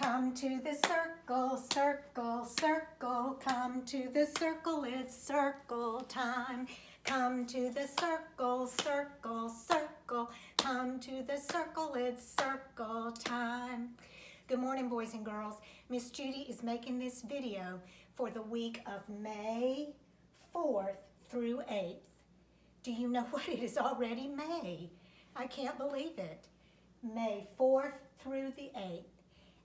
Come to the circle, circle, circle. Come to the circle, it's circle time. Come to the circle, circle, circle. Come to the circle, it's circle time. Good morning, boys and girls. Miss Judy is making this video for the week of May 4th through 8th. Do you know what? It is already May. I can't believe it. May 4th through the 8th.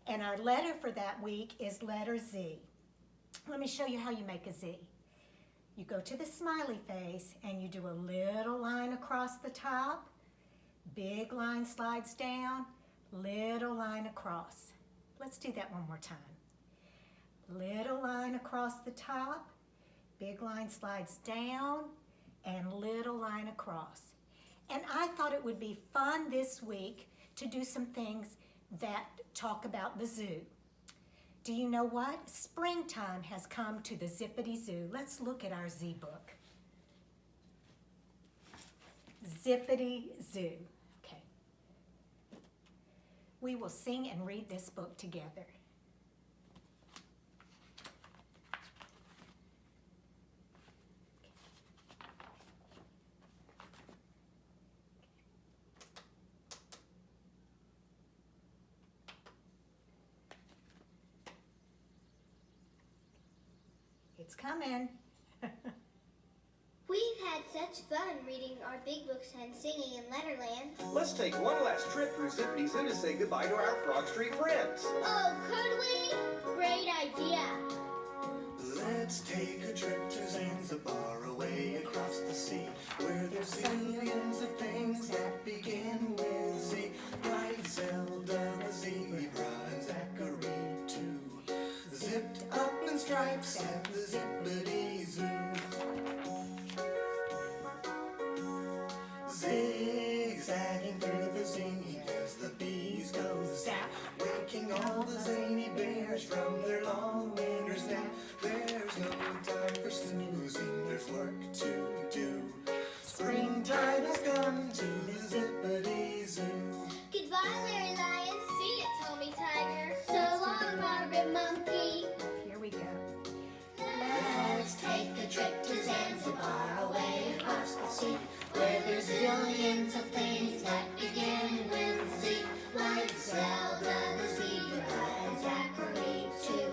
And our letter for that week is letter Z. Let me show you how you make a Z. You go to the smiley face and you do a little line across the top. Big line slides down, little line across. Let's do that one more time. Little line across the top, big line slides down, and little line across. And I thought it would be fun this week to do some things that talk about the zoo. Do you know what? Springtime has come to the Zippity Zoo. Let's look at our Z book. Zippity Zoo. Okay. We will sing and read this book together. It's coming. We've had such fun reading our big books and singing in Letterland. Let's take one last trip through Zippity Zoo to say goodbye to our Frog Street friends. Oh, could we? Great idea. Let's take a trip to Zanzibar, away across the sea, where there's zillions of things that begin with Z. Like Zelda the zebra and Zachary too, zipped up in stripes at the Zippity Zoo. Zigzagging through the zingy as the bees go zap, waking all the zany bears from their long winter's nap. There's no time for snoozing, there's work to do. Springtime has come to the Zippity Zoo. Goodbye, Larry Lion. See you, Tommy Tiger. So long, Marvin Monkey. Here we go. Let's take a trip to Zanzibar, away across the sea, where there's zillions of things that begin with Z. Like Zelda the zebra and Zachary too,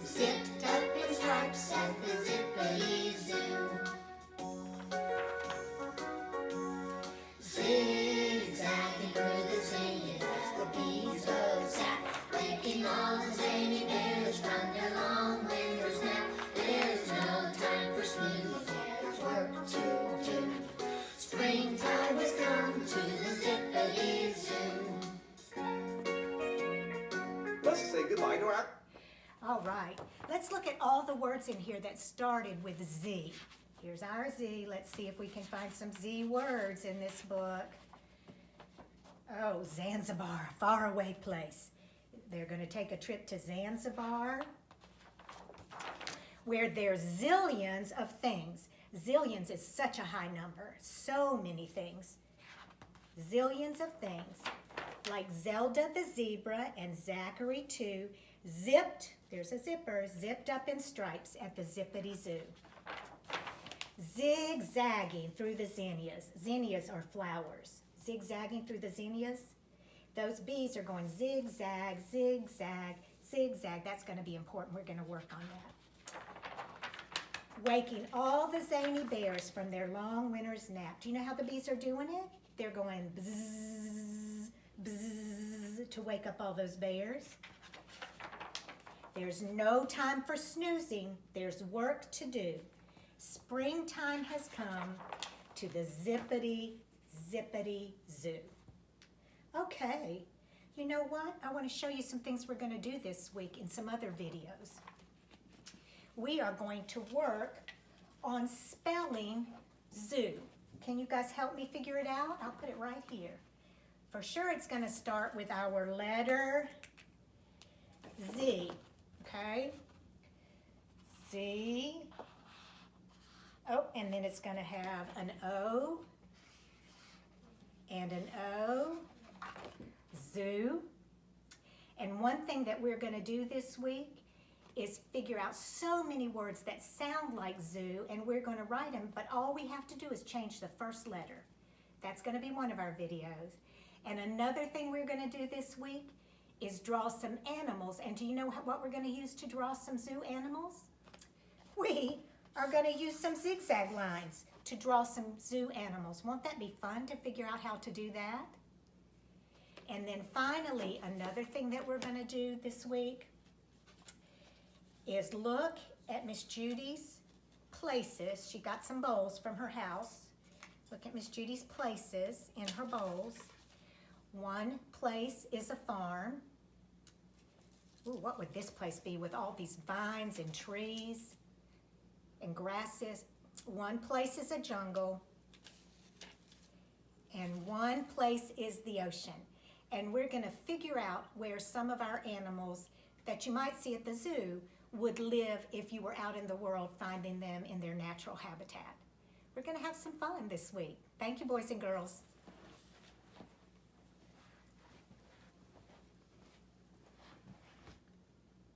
zipped up in stripes at the Zippity Zoo. Zigzagging through the zinnias as the bees go zap, waking all the zany bears from their long winter's nap. There's no time for snoozing, there's work to do. Springtime has come to the Zippity Zoo. Let's say goodbye to our... All right, let's look at all the words in here that started with Z. Here's our Z. Let's see if we can find some Z words in this book. Oh, Zanzibar, faraway place. They're going to take a trip to Zanzibar, where there's zillions of things. Zillions is such a high number. So many things. Zillions of things. Like Zelda the zebra and Zachary too, zipped, there's a zipper, zipped up in stripes at the Zippity Zoo. Zigzagging through the zinnias. Zinnias are flowers. Zigzagging through the zinnias. Those bees are going zigzag, zigzag, zigzag. That's going to be important. We're going to work on that. Waking all the zany bears from their long winter's nap. Do you know how the bees are doing it? They're going bzzz, bzzz to wake up all those bears. There's no time for snoozing. There's work to do. Springtime has come to the Zippity Zoo. Okay, you know what? I want to show you some things we're going to do this week in some other videos. We are going to work on spelling zoo. Can you guys help me figure it out? I'll put it right here. For sure it's going to start with our letter Z, okay? Z. Oh, and then it's going to have an O and an O. Zoo. And one thing that we're going to do this week is figure out so many words that sound like zoo, and we're going to write them, but all we have to do is change the first letter. That's going to be one of our videos. And another thing we're going to do this week is draw some animals. And do you know what we're going to use to draw some zoo animals? We are going to use some zigzag lines to draw some zoo animals. Won't that be fun to figure out how to do that? And then finally, another thing that we're going to do this week is look at Miss Judy's places. She got some bowls from her house. Look at Miss Judy's places in her bowls. One place is a farm. Ooh, what would this place be with all these vines and trees and grasses? One place is a jungle. And one place is the ocean. And we're going to figure out where some of our animals that you might see at the zoo would live if you were out in the world finding them in their natural habitat. We're going to have some fun this week. Thank you, boys and girls.